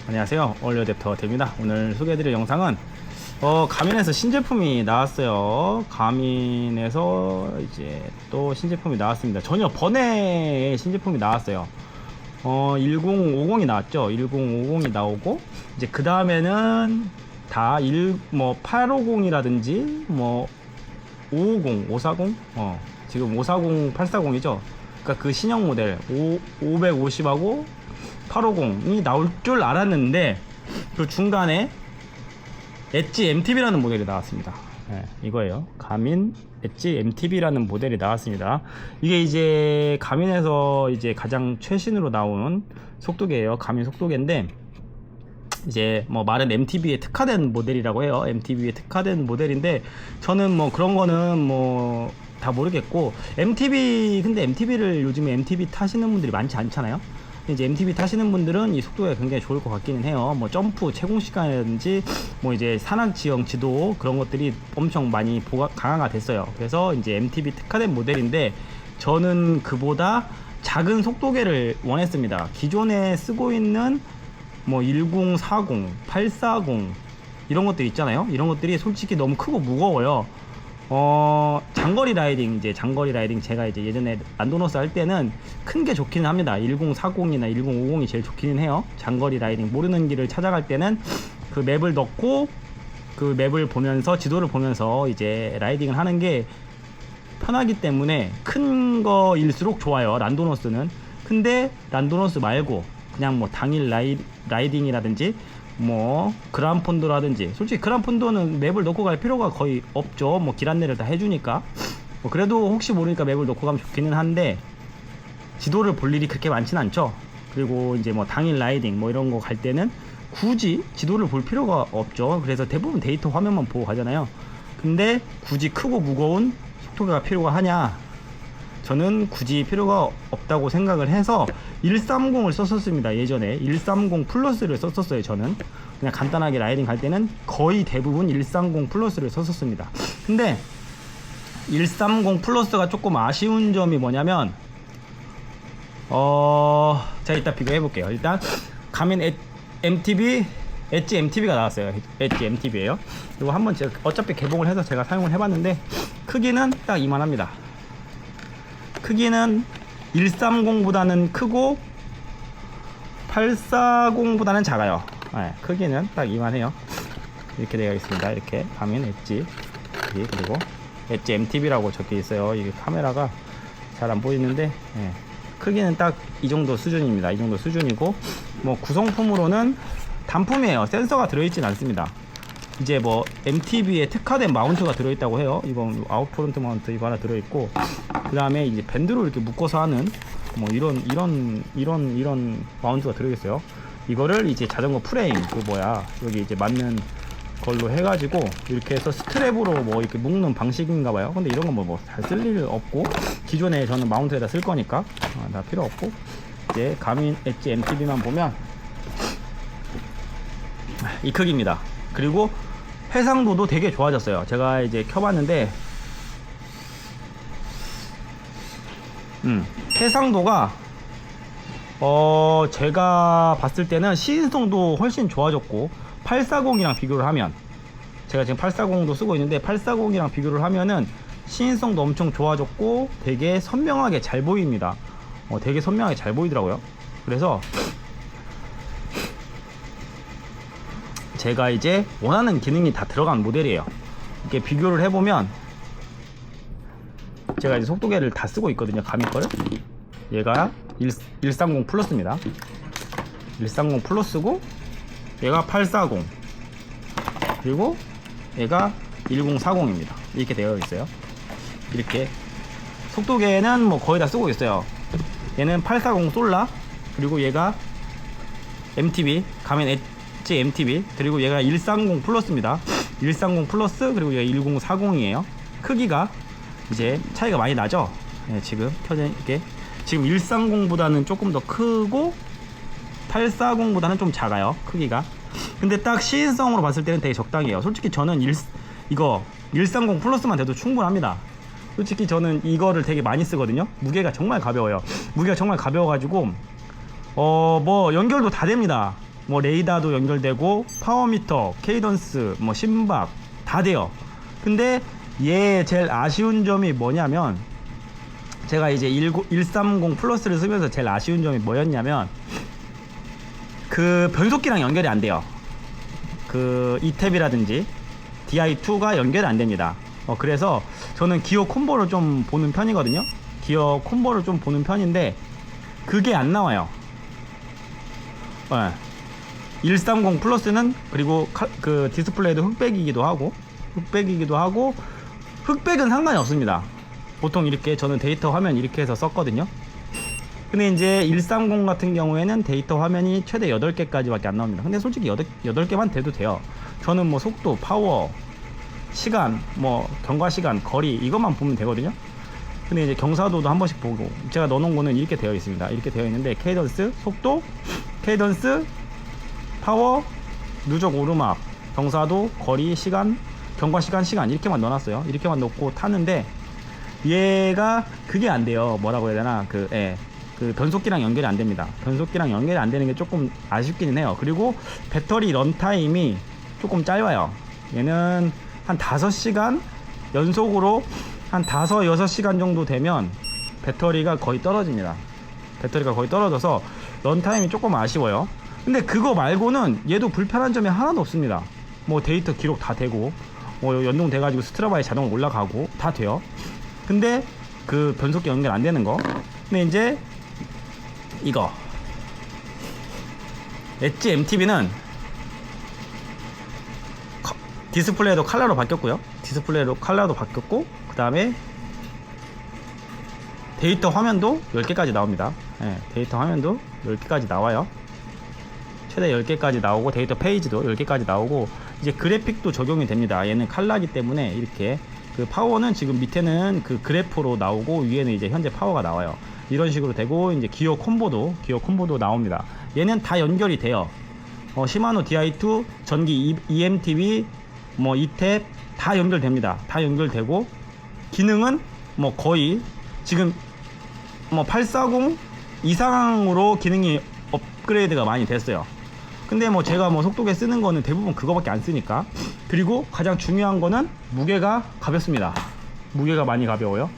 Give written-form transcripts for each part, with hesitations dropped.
안녕하세요, 얼리어댑터 됩니다. 오늘 소개해드릴 영상은 가민에서 신제품이 나왔어요. 가민에서 이제 또 신제품이 나왔습니다. 전혀 번외의 신제품이 나왔어요. 1050이 나왔죠. 1050이 나오고 이제 그 다음에는 다 850이라든지 550, 540, 지금 540, 840이죠. 그러니까 그 신형 모델 550하고 850이 나올 줄 알았는데 그 중간에 엣지 MTB라는 모델이 나왔습니다. 네, 이거예요. 가민 엣지 MTB라는 모델이 나왔습니다. 이게 이제 가민에서 이제 가장 최신으로 나온 속도계예요. 가민 속도계인데 이제 말은 MTB에 특화된 모델이라고 해요. MTB에 특화된 모델인데 저는 그런 거는 다 모르겠고, 근데 MTB를 요즘에 MTB 타시는 분들이 많지 않잖아요. 이제 MTB 타시는 분들은 이 속도가 굉장히 좋을 것 같기는 해요. 점프 채공 시간이라든지 이제 산악 지형 지도 그런 것들이 엄청 많이 강화가 됐어요. 그래서 이제 MTB 특화된 모델인데 저는 그보다 작은 속도계를 원했습니다. 기존에 쓰고 있는 1040, 840 이런 것들 있잖아요. 이런 것들이 솔직히 너무 크고 무거워요. 장거리 라이딩 제가 이제 예전에 란도너스 할 때는 큰 게 좋기는 합니다. 1040이나 1050이 제일 좋기는 해요. 장거리 라이딩 모르는 길을 찾아갈 때는 그 맵을 넣고 그 맵을 보면서 지도를 보면서 이제 라이딩을 하는 게 편하기 때문에 큰 거일수록 좋아요, 란도너스는. 근데 란도너스 말고 그냥 당일 라이딩이라든지 그란폰도라든지, 솔직히 그란폰도는 맵을 넣고 갈 필요가 거의 없죠. 길 안내를 다 해주니까. 그래도 혹시 모르니까 맵을 넣고 가면 좋기는 한데 지도를 볼 일이 그렇게 많진 않죠. 그리고 이제 당일 라이딩 이런 거 갈 때는 굳이 지도를 볼 필요가 없죠. 그래서 대부분 데이터 화면만 보고 가잖아요. 근데 굳이 크고 무거운 속도계가 필요가 하냐? 저는 굳이 필요가 없다고 생각을 해서 130을 썼었습니다. 예전에 130 플러스를 썼었어요. 저는 그냥 간단하게 라이딩 갈 때는 거의 대부분 130 플러스를 썼었습니다. 근데 130 플러스가 조금 아쉬운 점이 뭐냐면 제가 이따 비교해 볼게요. 일단 가민 MTB 엣지 MTB가 나왔어요. 엣지 MTB예요. 그리고 한번 제가 어차피 개봉을 해서 제가 사용을 해봤는데 크기는 딱 이만합니다. 크기는 130보다는 크고 840보다는 작아요. 네, 크기는 딱 이만해요. 이렇게 되어 있습니다. 이렇게 가민 엣지, 그리고 엣지 MTB라고 적혀 있어요. 이게 카메라가 잘 안 보이는데 크기는 딱 이 정도 수준입니다. 이 정도 수준이고 구성품으로는 단품이에요. 센서가 들어있진 않습니다. 이제 MTB에 특화된 마운트가 들어있다고 해요. 이건 아웃프론트 마운트 이거 하나 들어있고, 그 다음에 이제 밴드로 이렇게 묶어서 하는 이런 마운트가 들어있어요. 이거를 이제 자전거 프레임 여기 이제 맞는 걸로 해가지고 이렇게 해서 스트랩으로 이렇게 묶는 방식인가봐요. 근데 이런 건 잘 쓸 일 없고, 기존에 저는 마운트에다 쓸 거니까 다 필요 없고, 이제 가민 엣지 MTB만 보면 이 크기입니다. 그리고 해상도도 되게 좋아졌어요. 제가 이제 켜봤는데 해상도가 제가 봤을 때는 시인성도 훨씬 좋아졌고, 840이랑 비교를 하면, 제가 지금 840도 쓰고 있는데 840이랑 비교를 하면은 시인성도 엄청 좋아졌고 되게 선명하게 잘 보입니다. 되게 선명하게 잘 보이더라고요. 그래서 제가 이제 원하는 기능이 다 들어간 모델이에요. 이렇게 비교를 해보면 제가 이제 속도계를 다 쓰고 있거든요. 가민 거를. 얘가 130 플러스입니다. 130 플러스고, 얘가 840, 그리고 얘가 1040입니다. 이렇게 되어 있어요. 이렇게 속도계는 거의 다 쓰고 있어요. 얘는 840 솔라, 그리고 얘가 MTB 가민 엣지 MTB, 그리고 얘가 130 플러스입니다. 130 플러스, 그리고 얘가 1040이에요. 크기가 이제 차이가 많이 나죠. 지금 켜져 있게 지금 130보다는 조금 더 크고 840보다는 좀 작아요, 크기가. 근데 딱 시인성으로 봤을 때는 되게 적당해요. 솔직히 저는 이거 130 플러스만 돼도 충분합니다. 솔직히 저는 이거를 되게 많이 쓰거든요. 무게가 정말 가벼워요. 무게가 정말 가벼워가지고 연결도 다 됩니다. 뭐 레이더도 연결되고 파워미터, 케이던스, 뭐 심박 다 돼요. 근데 얘 제일 아쉬운 점이 뭐냐면, 제가 이제 130 플러스를 쓰면서 제일 아쉬운 점이 뭐였냐면, 그 변속기랑 연결이 안 돼요. 그 이탭이라든지 DI2가 연결이 안 됩니다. 그래서 저는 기어 콤보를 좀 보는 편이거든요. 기어 콤보를 좀 보는 편인데 그게 안 나와요. 130 플러스는 그리고 그 디스플레이도 흑백이기도 하고 흑백은 상관이 없습니다. 보통 이렇게 저는 데이터 화면 이렇게 해서 썼거든요. 근데 이제 130 같은 경우에는 데이터 화면이 최대 8개까지 밖에 안 나옵니다. 근데 솔직히 8개만 돼도 돼요. 저는 뭐 속도, 파워, 시간, 뭐 경과 시간, 거리 이것만 보면 되거든요. 근데 이제 경사도도 한 번씩 보고, 제가 넣어놓은 거는 이렇게 되어 있습니다. 이렇게 되어 있는데 케이던스, 속도, 케이던스, 파워, 누적 오르막, 경사도, 거리, 시간, 경과 시간, 이렇게만 넣어놨어요. 이렇게만 넣고 타는데 얘가 그게 안 돼요. 뭐라고 해야 되나, 그 변속기랑 연결이 안 됩니다. 변속기랑 연결이 안 되는 게 조금 아쉽기는 해요. 그리고 배터리 런타임이 조금 짧아요. 얘는 한 5시간 연속으로 한 5, 6시간 정도 되면 배터리가 거의 떨어집니다. 배터리가 거의 떨어져서 런타임이 조금 아쉬워요. 근데 그거 말고는 얘도 불편한 점이 하나도 없습니다. 뭐 데이터 기록 다 되고, 뭐 연동돼 가지고 스트라바에 자동으로 올라가고 다 돼요. 근데 그 변속기 연결 안 되는 거. 근데 이제 이거 엣지 MTB는 디스플레이도 컬러로 바뀌었고요. 그 다음에 데이터 화면도 10개까지 나옵니다. 데이터 화면도 10개까지 나와요. 최대 10개까지 나오고, 데이터 페이지도 10개까지 나오고, 이제 그래픽도 적용이 됩니다. 얘는 컬러이기 때문에 이렇게, 그 파워는 지금 밑에는 그 그래프로 나오고 위에는 이제 현재 파워가 나와요. 이런 식으로 되고, 이제 기어 콤보도 나옵니다. 얘는 다 연결이 돼요. 시마노 DI2, 전기 EMTB, 뭐 이탭 다 연결됩니다. 다 연결되고, 기능은 뭐 거의 지금 뭐 840 이상으로 기능이 업그레이드가 많이 됐어요. 근데 뭐 제가 뭐 속도계 쓰는 거는 대부분 그거밖에 안 쓰니까. 그리고 가장 중요한 거는 무게가 가볍습니다. 무게가 많이 가벼워요.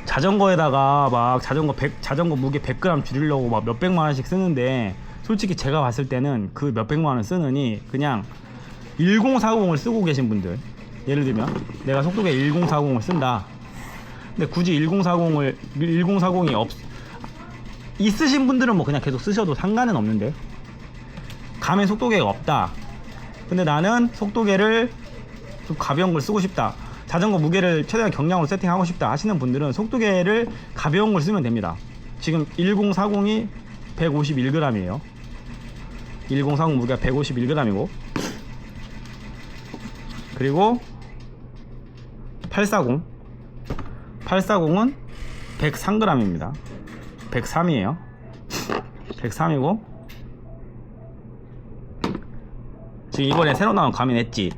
자전거에다가 막 자전거 무게 100g 줄이려고 막 몇백만 원씩 쓰는데, 솔직히 제가 봤을 때는 그 몇백만 원 쓰느니 그냥 1040을 쓰고 계신 분들, 예를 들면 내가 속도계 1040을 쓴다. 근데 굳이 1040이 있으신 분들은 뭐 그냥 계속 쓰셔도 상관은 없는데, 감에 속도계가 없다. 근데 나는 속도계를 좀 가벼운 걸 쓰고 싶다, 자전거 무게를 최대한 경량으로 세팅하고 싶다 하시는 분들은 속도계를 가벼운 걸 쓰면 됩니다. 지금 1040이 151g이에요 1040 무게가 151g이고, 그리고 840은 103g입니다 103이에요 103이고, 지금 이번에 새로 나온 가민 엣지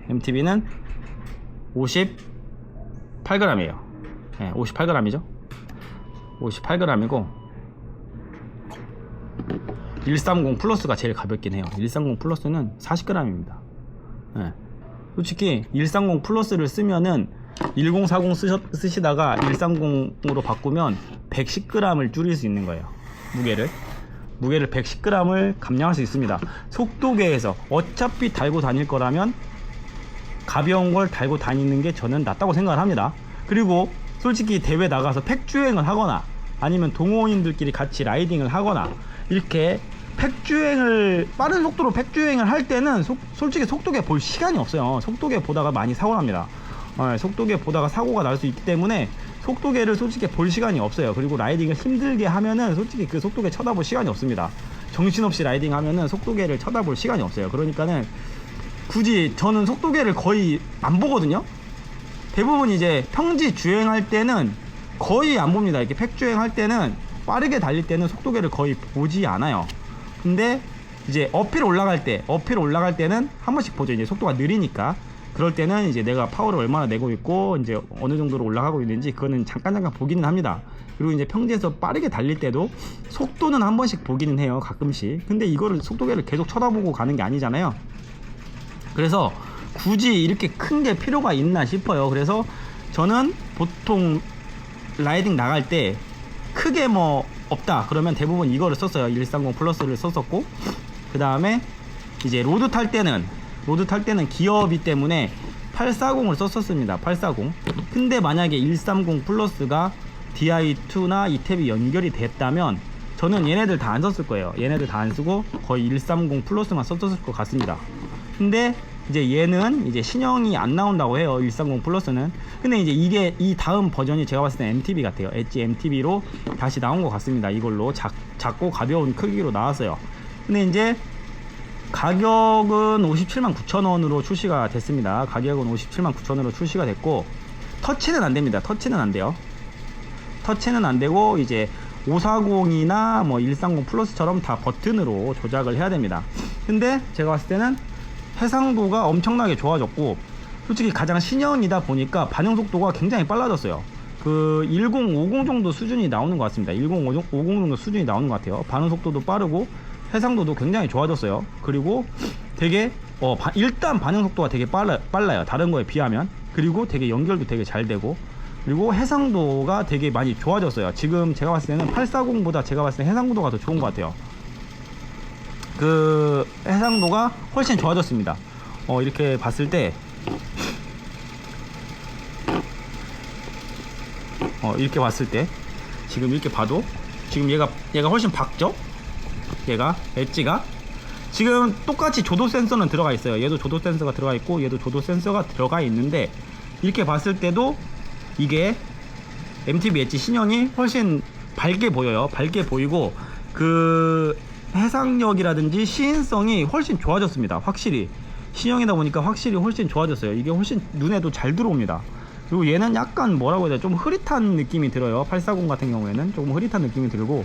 MTB는 58g이에요 58g이죠 58g이고, 130 플러스가 제일 가볍긴 해요. 130 플러스는 40g입니다 솔직히 130 플러스를 쓰면은 1040 쓰시다가 130으로 바꾸면 110g을 줄일 수 있는 거예요. 무게를 110g을 감량할 수 있습니다. 속도계에서 어차피 달고 다닐 거라면 가벼운 걸 달고 다니는 게 저는 낫다고 생각을 합니다. 그리고 솔직히 대회 나가서 팩주행을 하거나, 아니면 동호인들끼리 같이 라이딩을 하거나, 이렇게 빠른 속도로 팩주행을 할 때는 솔직히 속도계 볼 시간이 없어요. 속도계 보다가 많이 사고 납니다. 속도계 보다가 사고가 날 수 있기 때문에 속도계를 솔직히 볼 시간이 없어요. 그리고 라이딩을 힘들게 하면은 솔직히 그 속도계 쳐다볼 시간이 없습니다. 정신없이 라이딩 하면은 속도계를 쳐다볼 시간이 없어요. 그러니까는 굳이 저는 속도계를 거의 안 보거든요. 대부분 이제 평지 주행할 때는 거의 안 봅니다. 이렇게 팩주행 할 때는, 빠르게 달릴 때는 속도계를 거의 보지 않아요. 근데 이제 어필 올라갈 때는 한 번씩 보죠. 이제 속도가 느리니까. 그럴 때는 이제 내가 파워를 얼마나 내고 있고 이제 어느 정도로 올라가고 있는지, 그거는 잠깐 보기는 합니다. 그리고 이제 평지에서 빠르게 달릴 때도 속도는 한 번씩 보기는 해요, 가끔씩. 근데 이거를 속도계를 계속 쳐다보고 가는 게 아니잖아요. 그래서 굳이 이렇게 큰 게 필요가 있나 싶어요. 그래서 저는 보통 라이딩 나갈 때 크게 뭐 없다 그러면 대부분 이거를 썼어요. 130 플러스를 썼었고, 그 다음에 이제 로드 탈 때는 기어비 때문에 840을 썼었습니다. 840. 근데 만약에 130 플러스가 DI2나 이탭이 연결이 됐다면 저는 얘네들 다 안 썼을 거예요. 얘네들 다 안 쓰고 거의 130 플러스만 썼을 것 같습니다. 근데 이제 얘는 이제 신형이 안 나온다고 해요, 130 플러스는. 근데 이제 이게 이 다음 버전이 제가 봤을 때 MTB 같아요. 엣지 MTB로 다시 나온 것 같습니다. 이걸로 작고 가벼운 크기로 나왔어요. 근데 이제 가격은 579,000원으로 출시가 됐습니다. 가격은 579,000원으로 출시가 됐고, 터치는 안 됩니다. 터치는 안 돼요. 터치는 안 되고, 이제 540이나 뭐 130 플러스처럼 다 버튼으로 조작을 해야 됩니다. 근데 제가 봤을 때는 해상도가 엄청나게 좋아졌고, 솔직히 가장 신형이다 보니까 반응 속도가 굉장히 빨라졌어요. 그 1050 정도 수준이 나오는 것 같습니다. 1050 정도 수준이 나오는 것 같아요. 반응 속도도 빠르고 해상도도 굉장히 좋아졌어요. 그리고 되게 일단 반응 속도가 되게 빨라요, 다른 거에 비하면. 그리고 되게 연결도 되게 잘 되고, 그리고 해상도가 되게 많이 좋아졌어요. 지금 제가 봤을 때는 840보다 제가 봤을 때 해상도가 더 좋은 것 같아요. 그 해상도가 훨씬 좋아졌습니다. 이렇게 봤을 때 이렇게 봤을 때 지금 이렇게 봐도 지금 얘가 훨씬 밝죠? 얘가 엣지가 지금 똑같이 조도 센서는 들어가 있어요. 얘도 조도 센서가 들어가 있고 얘도 조도 센서가 들어가 있는데, 이렇게 봤을 때도 이게 MTB 엣지 신형이 훨씬 밝게 보여요. 밝게 보이고 그 해상력이라든지 시인성이 훨씬 좋아졌습니다. 확실히 신형이다 보니까 확실히 훨씬 좋아졌어요. 이게 훨씬 눈에도 잘 들어옵니다. 그리고 얘는 약간 뭐라고 해야 되나, 좀 흐릿한 느낌이 들어요. 840 같은 경우에는 조금 흐릿한 느낌이 들고,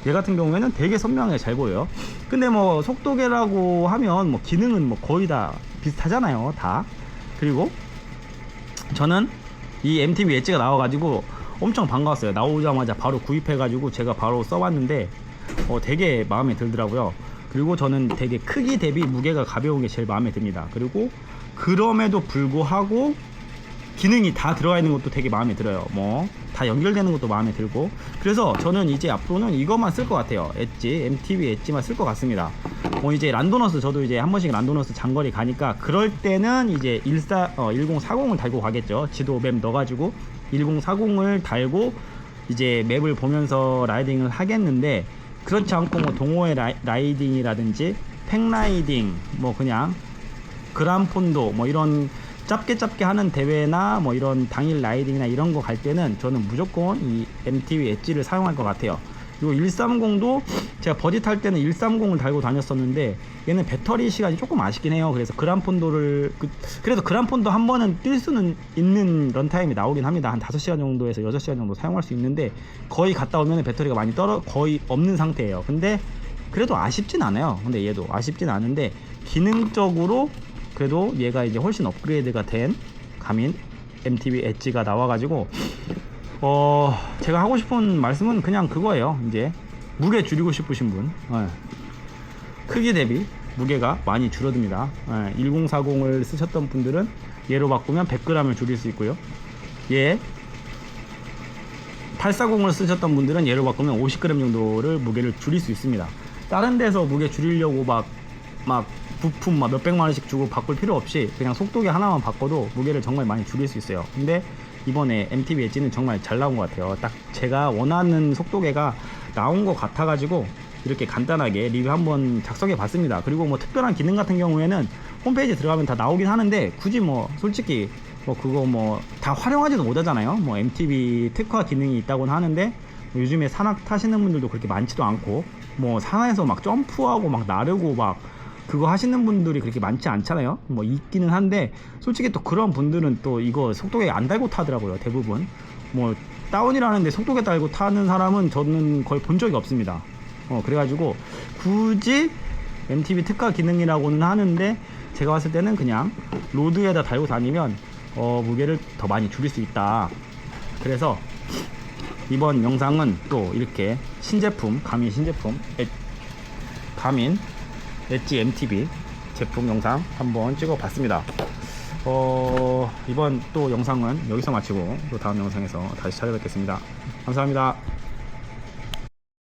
얘 같은 경우에는 되게 선명하게 잘 보여요. 근데 뭐 속도계라고 하면 뭐 기능은 뭐 거의 다 비슷하잖아요, 다. 그리고 저는 이 MTB 엣지가 나와가지고 엄청 반가웠어요. 나오자마자 바로 구입해가지고 제가 바로 써봤는데 되게 마음에 들더라고요. 그리고 저는 되게 크기 대비 무게가 가벼운 게 제일 마음에 듭니다. 그리고 그럼에도 불구하고 기능이 다 들어가 있는 것도 되게 마음에 들어요. 뭐 다 연결되는 것도 마음에 들고, 그래서 저는 이제 앞으로는 이것만 쓸 것 같아요. 엣지, MTB 엣지만 쓸 것 같습니다. 이제 란도너스, 저도 이제 한 번씩 란도너스 장거리 가니까 그럴 때는 이제 1040을 달고 가겠죠. 지도 맵 넣어가지고 1040을 달고 이제 맵을 보면서 라이딩을 하겠는데, 그렇지 않고 뭐 동호회 라이딩이라든지 팩라이딩, 뭐 그냥 그란폰도 뭐 이런 짧게 하는 대회나 뭐 이런 당일 라이딩이나 이런 거 갈 때는 저는 무조건 이 MTB 엣지를 사용할 것 같아요. 그리고 130도 제가 버짓 할 때는 130을 달고 다녔었는데 얘는 배터리 시간이 조금 아쉽긴 해요. 그래서 그란폰도를 그래도 그란폰도 한 번은 뛸 수는 있는 런타임이 나오긴 합니다. 한 5시간 정도에서 6시간 정도 사용할 수 있는데, 거의 갔다 오면 배터리가 많이 거의 없는 상태예요. 근데 그래도 아쉽진 않아요. 근데 얘도 아쉽진 않은데, 기능적으로 그래도 얘가 이제 훨씬 업그레이드가 된 가민 MTB 엣지가 나와가지고 제가 하고 싶은 말씀은 그냥 그거예요. 이제 무게 줄이고 싶으신 분, 크기 대비 무게가 많이 줄어듭니다. 1040을 쓰셨던 분들은 얘로 바꾸면 100g을 줄일 수 있고요. 840을 쓰셨던 분들은 얘로 바꾸면 50g 정도를 무게를 줄일 수 있습니다. 다른 데서 무게 줄이려고 막 부품 막 몇백만 원씩 주고 바꿀 필요 없이 그냥 속도계 하나만 바꿔도 무게를 정말 많이 줄일 수 있어요. 근데 이번에 MTB 엣지는 정말 잘 나온 것 같아요. 딱 제가 원하는 속도계가 나온 것 같아가지고 이렇게 간단하게 리뷰 한번 작성해 봤습니다. 그리고 뭐 특별한 기능 같은 경우에는 홈페이지에 들어가면 다 나오긴 하는데, 굳이 뭐 솔직히 뭐 그거 뭐 다 활용하지도 못하잖아요. 뭐 MTB 특화 기능이 있다고는 하는데, 뭐 요즘에 산악 타시는 분들도 그렇게 많지도 않고, 뭐 산에서 막 점프하고 막 나르고 막 그거 하시는 분들이 그렇게 많지 않잖아요. 뭐 있기는 한데, 솔직히 또 그런 분들은 또 이거 속도계 안 달고 타더라고요, 대부분. 뭐 다운이라는데 속도계 달고 타는 사람은 저는 거의 본 적이 없습니다. 그래가지고 굳이 MTB 특화 기능이라고는 하는데, 제가 봤을 때는 그냥 로드에다 달고 다니면 무게를 더 많이 줄일 수 있다. 그래서 이번 영상은 또 이렇게 신제품, 가민 신제품, 가민 엣지 MTB 제품 영상 한번 찍어 봤습니다. 이번 또 영상은 여기서 마치고 또 다음 영상에서 다시 찾아뵙겠습니다. 감사합니다.